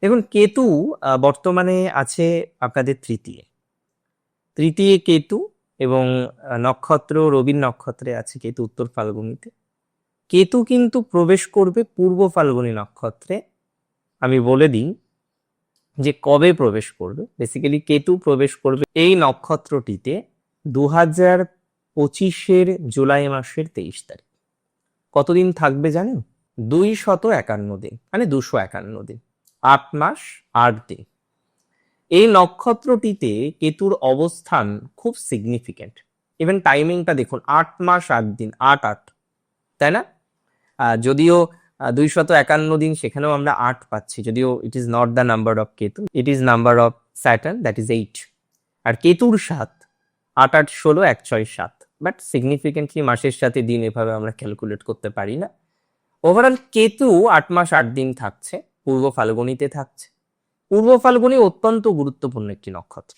দেখুন কেতু বর্তমানে আছে আপনাদের তৃতীয় কেতু, এবং নক্ষত্র রবির নক্ষত্রে আছে কেতু উত্তর ফাল্গুনিতে। কেতু কিন্তু প্রবেশ করবে পূর্ব ফাল্গুনী নক্ষত্রে। আমি বলে দিই যে কবে প্রবেশ করবে। বেসিক্যালি কেতু প্রবেশ করবে এই নক্ষত্রটিতে 2025-এর জুলাই মাসের 23 তারিখ। কতদিন থাকবে জানেন? 251 দিন, মানে 251 দিন, 8 মাস 8 দিন। এই নক্ষত্রটিতে কেতুর অবস্থান খুব সিগনিফিকেন্ট। ইভেন টাইমিংটা দেখুন, 8 মাস 8 দিন, 8-8, তাই না? যদিও 251 দিন, সেখানেও আমরা 8 পাচ্ছি, যদিও it is not the number of Ketu, it is number of Saturn, that is 8। আর কেতুর 7, 8-8 16, 1-6 7, বাট সিগনিফিকেন্টলি মাসের সাথে দিন এভাবে আমরা ক্যালকুলেট করতে পারি না। ওভারঅল কেতু 8 মাস 8 দিন থাকছে, পূর্ব ফাল্গুনিতে থাকছে। পূর্ব ফাল্গুনি অত্যন্ত গুরুত্বপূর্ণ একটি নক্ষত্র।